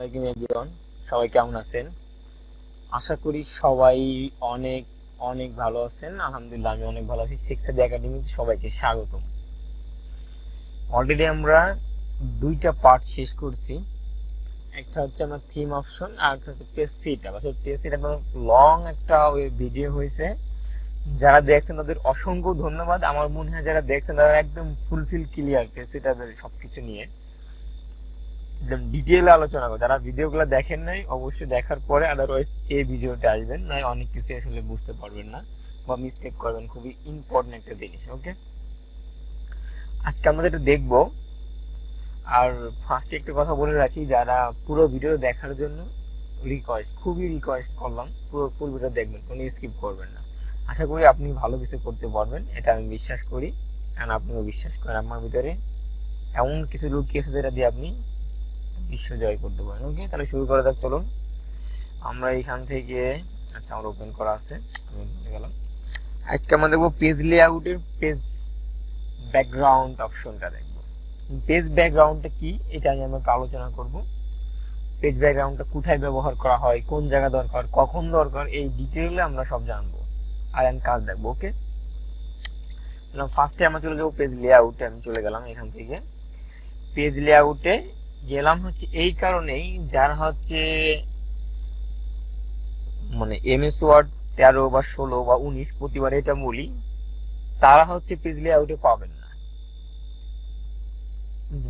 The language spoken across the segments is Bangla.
আসসালামু এভরিওয়ান, সবাই কেমন আছেন? আশা করি সবাই অনেক অনেক ভালো আছেন। আলহামদুলিল্লাহ আমি অনেক ভালো আছি। শেখসাদি একাডেমিতে সবাইকে স্বাগতম। অলরেডি আমরা দুইটা পার্ট শেষ করছি। একটা হচ্ছে আমার থিম অপশন আর একটা হচ্ছে পেজ সেটআপ। আসলে পেজ সেটআপ লং একটা ভিডিও হয়েছে। যারা দেখছেন তাদের অসংখ্য ধন্যবাদ। আমার মনে হয় যারা দেখছেন তারা একদম ফুলফিল ক্লিয়ার পেজ সেটআপের সবকিছু নিয়ে একদম ডিটেইলে আলোচনা করব। যারা ভিডিওগুলো দেখেন নাই অবশ্যই দেখার পরে আদারওয়াইজ এই ভিডিওতে আসবেন, নয় অনেক কিছু আসলে বুঝতে পারবেন না বা মিস্টেক করবেন। খুবই ইম্পর্টেন্ট একটা জিনিস। ওকে, আজকে আমরা যেটা দেখব, আর ফার্স্টে একটা কথা বলে রাখি, যারা পুরো ভিডিও দেখার জন্য খুবই রিকোয়েস্ট করলাম, পুরো ফুল ভিডিও দেখবেন, কোনো স্কিপ করবেন না। আশা করি আপনি ভালো কিছু করতে পারবেন, এটা আমি বিশ্বাস করি। আর আপনিও বিশ্বাস করেন আমার ভিতরে এমন কিছু লুকিয়ে আছে যেটা দিয়ে আপনি বিশ্ব জয় করতে পারেন। ওকে, তাহলে শুরু করা যাক। চলুন আমরা এখান থেকে, আচ্ছা আমার ওপেন করা আছে, আমি ভুলে গেলাম। আজকে আমরা দেখবো পেজ লেআউটের পেজ ব্যাকগ্রাউন্ড অপশনটা দেখব। পেজ ব্যাকগ্রাউন্ডটা কি এটা নিয়ে আমরা আলোচনা করব। পেজ ব্যাকগ্রাউন্ডটা কোথায় ব্যবহার করা হয়, কোন জায়গা দরকার, কখন দরকার, এই ডিটেইলে আমরা সব জানবো আর আমি কাজ দেখবো। ওকে, ফার্স্টে আমরা চলে যাবো পেজ লেআউটে। আমি চলে গেলাম এখান থেকে পেজ লেআউটে গেলাম হচ্ছে এই কারণেই, যারা হচ্ছে মানে এমএস ওয়ার্ড 13 বা 16 বা 19 প্রতিবার এটা বলি, তারা হচ্ছে পেজ লেআউটে পাবেন না।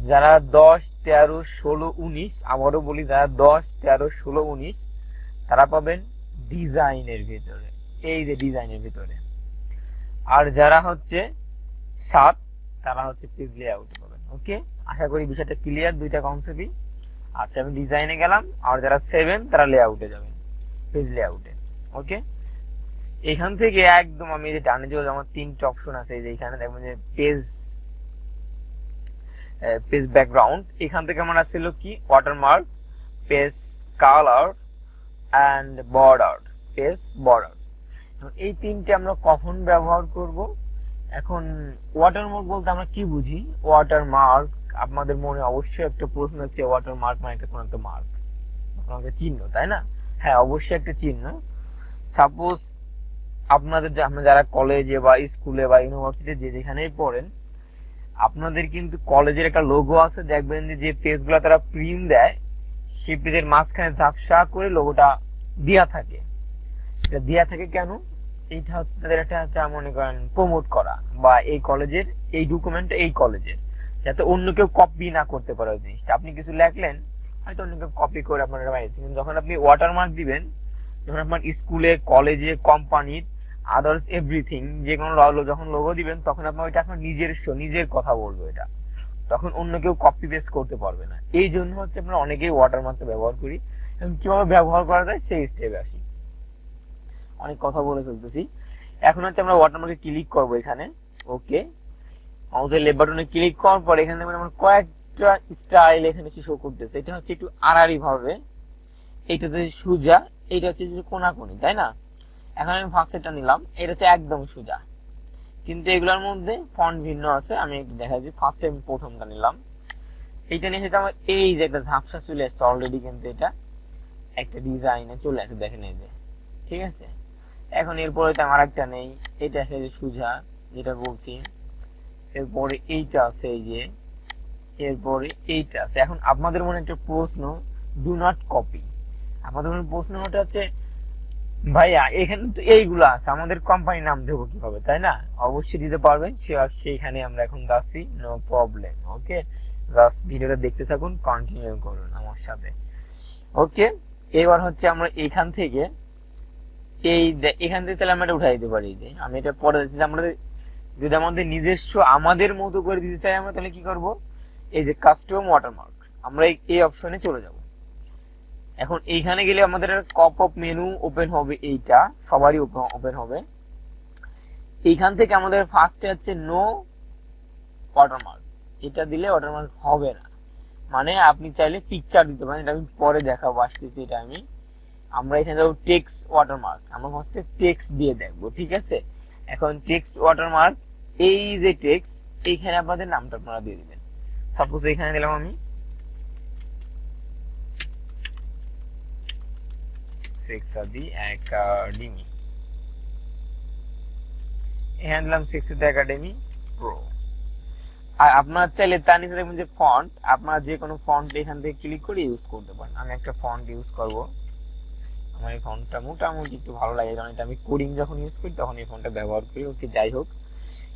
যারা 10, 13, 16, 19, আবারও বলি যারা 10, 13, 16, 19 তারা পাবেন ডিজাইনের ভিতরে, এই যে ডিজাইনের ভিতরে। আর যারা হচ্ছে 7 তারা হচ্ছে পেজ লেআউটে পাবেন। ওকে, আশা করি বিষয়টা ক্লিয়ার, দুইটা কনসেপ্টই। আচ্ছা আমি ডিজাইনে গেলাম, আর যারা 7 তারা লেআউটে যাবেন, পেজ লেআউটে। ওকে, এখান থেকে একদম আমি যে ডানে চলে আমার তিনটা অপশন আছে, এই যে এখানে দেখবেন যে পেজ ব্যাকগ্রাউন্ড। এখান থেকে আমার ছিল কি watermark, page colour and border, page border. এই তিনটে আমরা কখন ব্যবহার করব? এখন ওয়াটারমার্ক বলতে আমরা কি বুঝি? ওয়াটারমার্ক আপনাদের মনে অবশ্যই একটা প্রশ্ন হচ্ছে, ওয়াটারমার্ক মানে একটা কোন একটা মার্ক, কোনো একটা চিহ্ন, তাই না? হ্যাঁ, অবশ্যই একটা চিহ্ন। সাপোজ আপনাদের যারা কলেজে বা স্কুলে বা ইউনিভার্সিটি যে যেখানেই পড়েন, আপনাদের কিন্তু কলেজের একটা লোগো আছে। দেখবেন যে পেজগুলো তারা প্রিন্ট দেয়, সেই পেজের মাঝখানে ঝাপসা করে লোগোটা দেয়া থাকে। এটা দেয়া থাকে কেন? এইটা হচ্ছে তাদের একটা মনে করেন প্রমোট করা, বা এই কলেজের এই ডকুমেন্টটা এই কলেজের, যাতে অন্য কেউ কপি না করতে পারে ওই জিনিসটা। আপনি কিছু লেখলেন, হয়তো অন্য কেউ কপি করে আপনার বানিয়েছে, কিন্তু যখন আপনি ওয়াটারমার্ক দিবেন, যখন আপনার স্কুলে, কলেজে, কোম্পানির আদার্স এভরিথিং যে কোনো যখন লোগো দিবেন, তখন আপনার ওইটা আপনার নিজের কথা বলবো, এটা তখন অন্য কেউ কপি পেস্ট করতে পারবে না। এই জন্য হচ্ছে আমরা অনেকেই ওয়াটারমার্কটা ব্যবহার করি। এবং কিভাবে ব্যবহার করা যায় সেই স্টেপে আসি, অনেক কথা বলে ফেলতেছি। এখন হচ্ছে আমরা ওয়াটারমার্কে ক্লিক করব এখানে। ওকে, মাউসের লেফট বাটনে ক্লিক করার পর এখানে আমরা কয়েকটা স্টাইল এখানে শো করতেছে। এটা হচ্ছে একটু আড়াআড়ি ভাবে, এইটা হচ্ছে সোজা, এইটা হচ্ছে কোনাকুনি, তাই না? এখন আমি ফার্স্টেরটা নিলাম, এটা হচ্ছে একদম সোজা, কিন্তু এগুলোর মধ্যে ফন্ট ভিন্ন আছে। আমি একটু দেখাচ্ছি। ফার্স্টে আমি প্রথমটা নিলাম, এইটা নিয়ে সেটা আমার এই যে একটা ঝাপসা চলে আসছে অলরেডি, কিন্তু এটা একটা ডিজাইনে চলে আসে, দেখেন এই যে, ঠিক আছে। এখন এরপরে তো আমার একটা নেই, এটা আছে যে সোজা যেটা বলছি, এরপরে এইটা আছে এই যে, এরপরে এইটা আছে। এখন আপনাদের মনে একটা প্রশ্ন, ডু নট কপি। আমাদের মনে প্রশ্ন ওটা হচ্ছে, ভাইয়া এখানে তো এইগুলো আছে, আমাদের কোম্পানির নাম দেবো কিভাবে, তাই না? অবশ্যই দিতে পারবেন, সেইখানে আমরা এখন যাচ্ছি, নো প্রবলেম। ওকে, জাস্ট ভিডিওটা দেখতে থাকুন, কন্টিনিউ করুন আমার সাথে। ওকে, এবার হচ্ছে আমরা এখান থেকে তাহলে আমরা এটা উঠাই দিতে পারি। যে আমি এটা পরে দিচ্ছি, আমরা যদি আমাদের নিজস্ব আমাদের মতো করে দিতে চাই আমরা, তাহলে কি করব? এই যে কাস্টম ওয়াটারমার্ক, আমরা এই অপশনে চলে যাব। এখন এইখানে গেলে আমাদের পপ আপ মেনু ওপেন হবে, এইটা সবারই ওপেন হবে। এইখান থেকে আমাদের ফার্স্টে হচ্ছে নো ওয়াটারমার্ক, এটা দিলে ওয়াটারমার্ক হবে না। মানে আপনি চাইলে পিকচার দিতে পারেন, এটা আমি পরে দেখাবো, আসতেছি। এটা আমরা এখানে যাবো টেক্সট ওয়াটারমার্ক, আমরা ফার্স্টে টেক্সট দিয়ে দেখবো, ঠিক আছে। এখন টেক্সট ওয়াটারমার্ক, এই যে টেক্সট, এইখানে আপনাদের নামটা আপনারা দিয়ে দিবেন। সাপোজ এখানে দিলাম আমি সেখসাদি একাডেমি, এখানে দিলাম সেখসাদি একাডেমি প্রো। আর আপনার চাইলে তার নিচে দেখবেন যে ফন্ট, আপনারা যে কোনো ফন্ট এখান থেকে ক্লিক করে ইউজ করতে পারেন। আমি একটা ফন্ট ইউজ করব, আমার এই ফন্টটা মোটামুটি একটু ভালো লাগে, কারণ এটা আমি কোডিং যখন ইউজ করি তখন এই ফন্টটা ব্যবহার করি। ওকে, যাই হোক,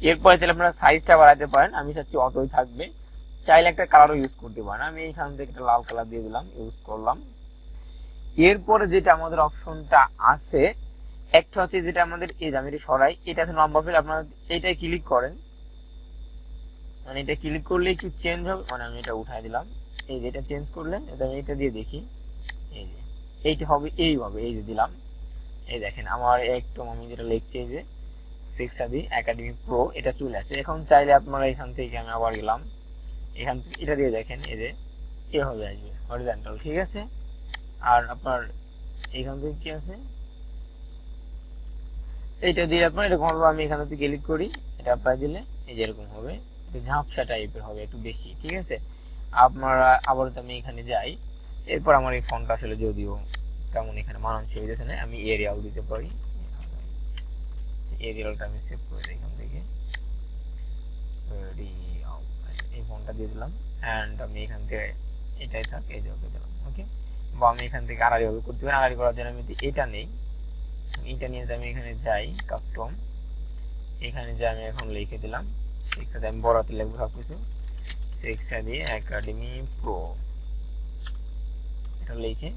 এরপরে চাইলে আপনারা সাইজটা বাড়াতে পারেন, আমি চাচ্ছি অতই থাকবে। চাইলে একটা কালারও ইউজ করতে পারেন, আমি এখান থেকে একটা লাল কালার দিয়ে দিলাম, ইউজ করলাম। এরপরে যেটা আমাদের অপশনটা আছে একটা হচ্ছে যেটা আমাদের এই যে আমি এটা সরাই, এটা আছে নাম্বার ফিল, আপনারা এইটাই ক্লিক করেন, মানে এটা ক্লিক করলে একটু চেঞ্জ হবে, মানে আমি এটা উঠাই দিলাম, এই যে এটা চেঞ্জ করলেন, এটা আমি এটা দিয়ে দেখি, এই যে এইটা হবে এইভাবে, এই যে দিলাম, এই দেখেন আমার একদম আমি যেটা লিখছি এই যে সেখসাদি একাডেমি প্রো, এটা চলে আসে। এখন চাইলে আপনারা এখান থেকে আমি আবার গেলাম, এখান থেকে এটা দিয়ে দেখেন এই যে এভাবে আসবে হরিজন্টাল, ঠিক আছে। আর আপনার এখান থেকে কি আছে, এইটা দিয়ে আপনার এরকম হবে, আমি এখান থেকে ক্লিক করি, এটা অ্যাপ্লাই দিলে এই যে এরকম হবে, একটু ঝাপসা টাইপের হবে, একটু বেশি, ঠিক আছে। আপনারা আবার আমি এখানে যাই, এরপর আমার এই ফন্টটা আসলে যদিও তেমন এখানে মানানসই হইতেছে না, আমি এরিয়াল দিতে পারি, এরিয়ালটা আমি সেভ করে দিই এখান থেকে, এই ফন্টটা দিয়ে দিলাম, অ্যান্ড আমি এখান থেকে এটাই থাক, এই যে ওকে দিলাম, ওকে। বা আমি এখান থেকে আড়াআড়ি ভাবে করতে পারি, আড়াআড়ি করার জন্য আমি এটা নেই, এটা নিয়ে আমি এখানে যাই কাস্টম, এখানে যে আমি এখন লিখে দিলাম সেখসাদি, আমি বড় হাতে লিখবো সবকিছু, সেখসাদি একাডেমি প্রো, এটা লিখে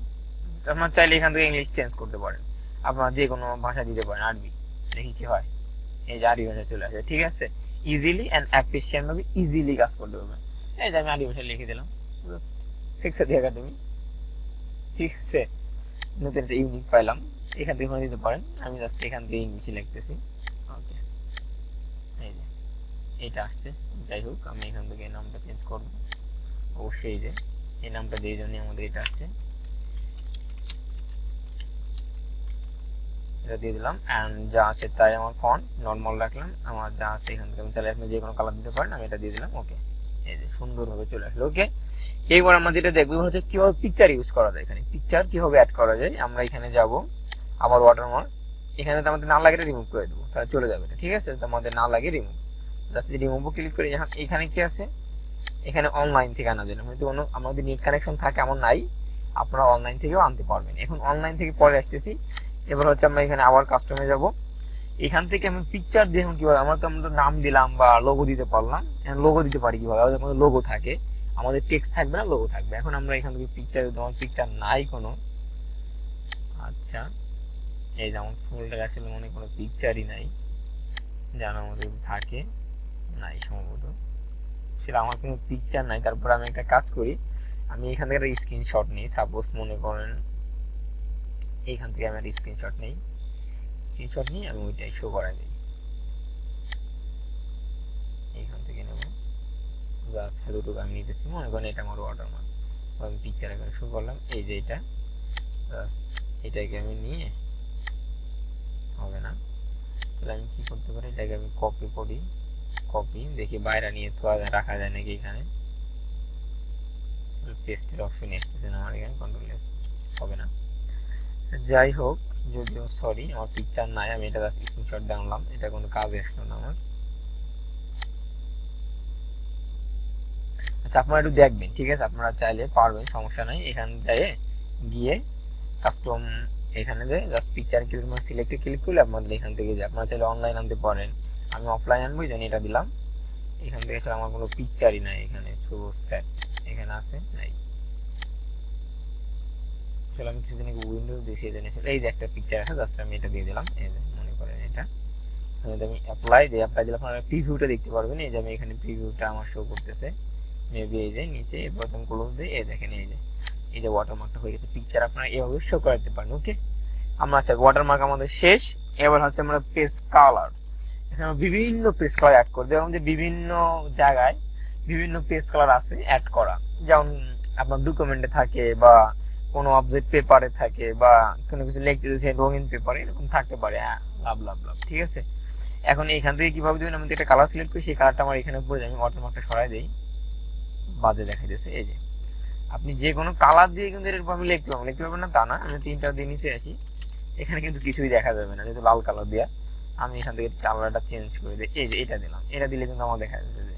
আপনার চাইলে এখান থেকে ইংলিশ চেঞ্জ করতে পারেন, আপনার যে কোনো ভাষা দিতে পারেন, আরবি, দেখি কি হয়, এই যে আরবি ভাষা চলে আসে, ঠিক আছে। ইজিলি অ্যান্ড এফিশিয়েন্ট ভাবে ইজিলি কাজ করতে হবে, এই যে আমি আরবি ভাষা লিখে দিলাম সেখসাদি একাডেমি, ঠিক আছে। নতুন একটা ইউনিক পাইলাম, এখান থেকে দিতে পারেন, আমি জাস্ট এখান থেকে ইংলিশে লিখতেছি, ওকে, এই যে এটা আসছে। যাই হোক, আমি এখান থেকে এই নামটা চেঞ্জ করব, অবশ্যই যে এই নামটা দিয়ে জন্য আমাদের এটা আসছে, এটা দিয়ে দিলাম, অ্যান্ড যা আছে তাই আমার ফন্ট নর্মাল রাখলাম, আমার যা আছে এখান থেকে আমি চাইলে আপনি যে কোনো কালার দিতে পারেন, আমি এটা দিয়ে দিলাম, ওকে, এই যে সুন্দরভাবে চলে আসলো, ওকে। এইবার আমরা যেটা দেখবো হচ্ছে কিভাবে পিকচার ইউজ করা যায়, এখানে পিকচার কিভাবে অ্যাড করা যায়। আমরা এখানে যাব, আবার ওয়াটারমার্ক, এখানে তো আমাদের না লাগে রিমুভ করে দেবো, তাহলে চলে যাবে, ঠিক আছে। তো আমাদের না লাগে রিমুভ, জাস্ট রিমুভ ক্লিক করে, এখানে কি আছে, এখানে অনলাইন থেকে আনা যায়, কিন্তু আমাদের নেট কানেকশন থাকে এমন নাই, আপনারা অনলাইন থেকেও আনতে পারবেন। এখন অনলাইন থেকে পরে আসতেছি, এবার হচ্ছে আমরা এখানে আবার কাস্টমে যাব, এখান থেকে আমি পিকচার দিয়ে এখন কিভাবে, আমরা তো নাম দিলাম বা লোগো দিতে পারলাম, এখন লোগো দিতে পারি কিভাবে, আমাদের লোগো থাকে, আমাদের টেক্সট থাকবে না, লোগো থাকবে। এখন আমরা এখান থেকে পিকচার, তোমার পিকচার নাই কোনো, আচ্ছা, এই যেমন ফোল্ডার আসলে মনে কোনো পিকচারই নাই, জানো আমাদের থাকে নাই সম্ভবত, সেটা আমার কোনো পিকচার নাই। তারপর আমি একটা কাজ করি, আমি এখান থেকে একটা স্ক্রিনশট নিই, সাপোজ মনে করেন এইখান থেকে আমি একটা স্ক্রিনশট নিই, স্ক্রিনশট নিয়ে আমি ওইটাই শো করাই দিই, এইখান থেকে নেব, জাস্ট এতটুকু আমি নিতেছি, মনে করেন এটা আমার ওয়াটারমার্ক, আমি পিকচার এখানে শো করলাম, এই যে এটা, জাস্ট এটাকে আমি নিয়ে, হবে না, তাহলে আমি কি করতে পারি, এটাকে আমি কপি করি, কপি দেখি বাইরে নিয়ে তো রাখা যায় নাকি, এখানে পেস্টের অপশন আসতেছে না আমার এখানে, কন্ট্রোল এস, হবে না। যাই হোক, যদিও সরি আমার পিকচার নাই, আমি এটা জাস্ট স্ক্রিনশট ডাউনলাম, এটা কোনো কাজে আসলো না আমার। আচ্ছা, আপনারা একটু দেখবেন, ঠিক আছে, আপনারা চাইলে পারবেন, সমস্যা নাই। এখানে যাই গিয়ে কাস্টম, এখানে যে জাস্ট পিকচার ক্লিক করে সিলেক্টে ক্লিক করলে আপনাদের এখান থেকে যে আপনারা চাইলে অনলাইন আনতে পারেন, আমি অফলাইন আনবো, জানি এটা দিলাম, এখান থেকে আসলে আমার কোনো পিকচারই নাই, এখানে শুধু সেট এখানে আছে নাই, আসলে আমি কিছুদিন আগে উইন্ডোজ দিয়েছি, এই যে একটা পিকচার আছে, জাস্ট আমি এটা দিয়ে দিলাম, এই যে মনে করেন এটা, আমি অ্যাপ্লাই দিই, অ্যাপ্লাই দিলে আপনারা প্রিভিউটা দেখতে পারবেন, এই যে আমি এখানে প্রিভিউটা আমার শো করতেছে, মেবি এই যে নিচে প্রথম ক্লোজ দিই, এই দেখেন এই যে ওয়াটারমার্কটা হয়ে গেছে, পিকচার আপনারা এভাবে শো করতে পারেন, ওকে। আমরা স্যার ওয়াটারমার্ক আমাদের শেষ, এবার হচ্ছে আমরা পেজ কালার, এখানে বিভিন্ন পেজ কালার অ্যাড করে যেমন যে বিভিন্ন জায়গায় বিভিন্ন পেজ কালার আছে অ্যাড করা, যেমন আপনার ডকুমেন্টে থাকে বা কোনো অবজেক্ট পেপারে থাকে বা কোনো কিছু লিখতে দিয়েছে রঙিন পেপারে, এরকম থাকতে পারে, হ্যাঁ, লাভ লাভ লাভ, ঠিক আছে। এখন এখান থেকে কিভাবে দেবেন, আমি একটা কালার সিলেক্ট করি, সেই কালারটা আমার এখানে পড়ে যায়, আমি ওয়াটারমার্কটা সরাই দিই, বাজে দেখাই দিয়েছে, এই যে আপনি যে কোনো কালার দিয়ে কিন্তু এরকম আমি লিখতে পারবেন না তা না। আমি 3টা দিয়ে নিচে আসি, এখানে কিন্তু কিছুই দেখা যাবে না যেহেতু লাল কালার দেওয়া। আমি এখান থেকে কালারটা চেঞ্জ করে দিই, এই যে এটা দিলাম, এটা দিলে কিন্তু আমার দেখা যাচ্ছে যে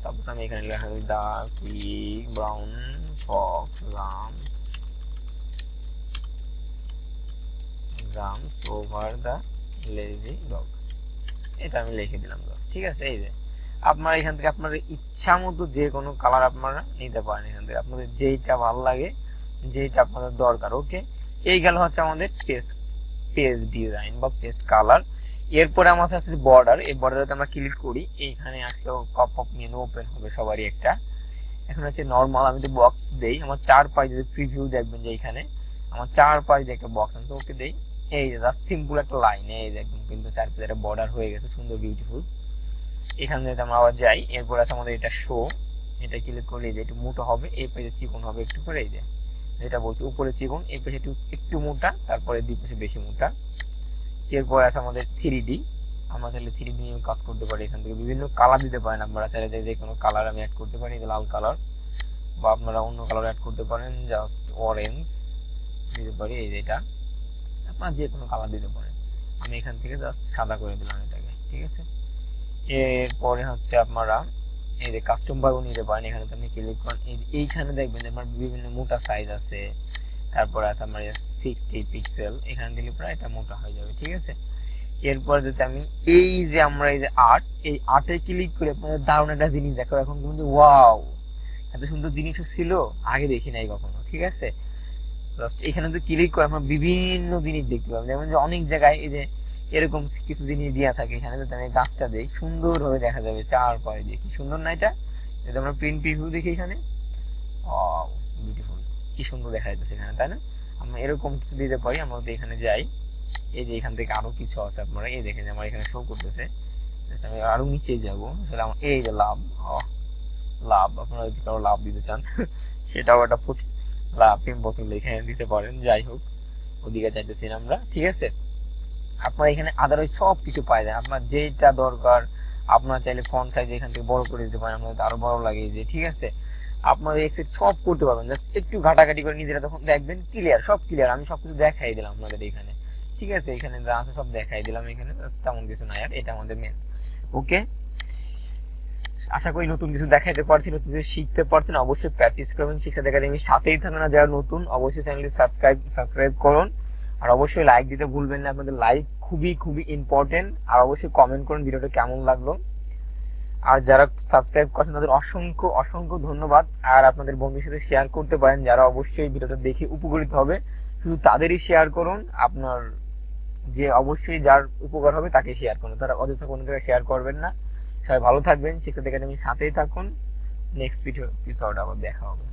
সাপোজ আমি এখানে লেখা দিই the quick brown fox rams over the lazy dog, এটা আমি লিখে দিলাম জাস্ট। ঠিক আছে, এই যে আপনারা এখান থেকে আপনাদের ইচ্ছা মতো যে কোনো কালার আপনারা নিতে পারেন, এখান থেকে আপনাদের যেইটা ভালো লাগে, যেইটা আপনাদের দরকার। ওকে, এই গেল হচ্ছে আমাদের পেজ ডিজাইন বা পেজ কালার। এরপরে আমার আছে বর্ডার। এই বর্ডারে আমরা ক্লিক করি, এইখানে আসলেও পপ আপ মেনু ওপেন হবে সবারই একটা। এখন হচ্ছে নর্মাল, আমি তো বক্স দেই, আমার 4 পাঁচ যদি প্রিভিউ দেখবেন যে এখানে আমার 4 পাঁচ দিয়ে একটা বক্স আমি তো ওকে দেই। এই যে জাস্ট সিম্পল একটা লাইন, এই যে একদম কিন্তু 4 পাঁচ একটা বর্ডার হয়ে গেছে, সুন্দর বিউটিফুল। এখানে যদি আমরা আবার যাই, এরপর আছে আমাদের এটা শো, এটা ক্লিক করলে যে একটু মোটা হবে, এই পাশে চিকন হবে একটু করে, এই যে যেটা বলছি উপরে চিকন, এই পাশে একটু মোটা, তারপরে দুই পাশে বেশি মোটা। এরপর আছে আমাদের 3D, আমরা চাইলে 3D নিয়ে কাজ করতে পারি। এখান থেকে বিভিন্ন কালার দিতে পারেন আপনারা চাইলে, যে কোনো কালার আমি অ্যাড করতে পারি, লাল কালার বা আপনারা অন্য কালার অ্যাড করতে পারেন, জাস্ট অরেঞ্জ দিতে পারি, এই যে এটা আপনারা যে কোনো কালার দিতে পারেন। আমি এখান থেকে জাস্ট সাদা করে দিলাম এটাকে। ঠিক আছে, এরপরে হচ্ছে আপনারা এই যে কাস্টম বাগও নিতে পারেন। এখানে তো আপনি ক্লিক করেন, এইখানে দেখবেন আমার বিভিন্ন মোটা সাইজ আছে, তারপর আছে আমার 60 পিক্সেল, এখানে দিলে প্রায় এটা মোটা হয়ে যাবে। ঠিক আছে, এরপর যদি আমি এই যে আমরা এই যে আর্ট, এই আর্টে ক্লিক করে আপনাদের দারুণ একটা জিনিস দেখো, এখন কিন্তু ওয়াও, এত সুন্দর জিনিসও ছিল আগে দেখি নাই কখনো। ঠিক আছে, জাস্ট এখানে তো ক্লিক করে আমরা বিভিন্ন জিনিস দেখতে পাবো, যেমন যে অনেক জায়গায় এই যে এরকম কিছু জিনিস দেওয়া থাকে, এখানে যদি আমি গাছটা দিই সুন্দরভাবে দেখা যাবে 4 পায়ে দিয়ে, কি সুন্দর না এটা? যদি আমরা প্রিন্ট প্রিভিউ দেখি এখানে, বিউটিফুল, কি সুন্দর দেখা যাচ্ছে এখানে, তাই না? আমরা এরকম কিছু দিতে পারি। আমরা যদি এখানে যাই, এই যে এখান থেকে আরো কিছু আছে, আপনারা এই দেখেন আমার এখানে শো করতেছে। আমি আরো নিচে যাবো, সেটা আমার এই যে লাভ, লাভ আপনারা যদি কারো লাভ দিতে চান সেটাও একটা লাভ বোতল এখানে দিতে পারেন। যাই হোক, ওদিকে চাইতেছি না আমরা। ঠিক আছে, আপনারা এখানে আদারওয়াইজ সব কিছু পাই যায়, আপনার যেটা দরকার। আপনারা চাইলে ফন্ট সাইজ এখান থেকে বড় করে দিতে পারেন, আপনাদের আরো বড় লাগে যে। ঠিক আছে, আপনারা এক্সেট সব করতে পারবেন, জাস্ট একটু ঘাটাঘাটি করে নিজেরা তখন দেখবেন ক্লিয়ার, সব ক্লিয়ার। আমি সবকিছু দেখাই দিলাম আপনাদের এখানে। ঠিক আছে, এখানে যা আছে সব দেখাই দিলাম এখানে, জাস্ট তেমন কিছু না, আর এটা আমাদের মেন। ওকে, আশা করি নতুন কিছু দেখাইতে পারছি, নতুন কিছু শিখতে পারছেন। অবশ্যই প্র্যাকটিস করবেন। শিক্ষা একাডেমির সাথেই থাকবেন, যারা নতুন অবশ্যই চ্যানেলটি সাবস্ক্রাইব করুন, আর অবশ্যই লাইক দিতে ভুলবেন না, আপনাদের লাইক খুবই খুবই ইম্পর্টেন্ট। আর অবশ্যই কমেন্ট করুন ভিডিওটা কেমন লাগলো। আর যারা সাবস্ক্রাইব করছেন তাদের অসংখ্য অসংখ্য ধন্যবাদ। আর আপনাদের বন্ধুদের সাথে শেয়ার করতে পারেন, যারা অবশ্যই ভিডিওটা দেখে উপকৃত হবে, শুধু তাদেরই শেয়ার করুন। আপনার যে অবশ্যই যার উপকার হবে তাকে শেয়ার করুন, তারা অযথা কোনো জায়গায় শেয়ার করবেন না। সবাই ভালো থাকবেন, শিক্ষা একাডেমির সাথেই থাকুন। নেক্সট ভিডিও এপিসোড আবার দেখা হবে।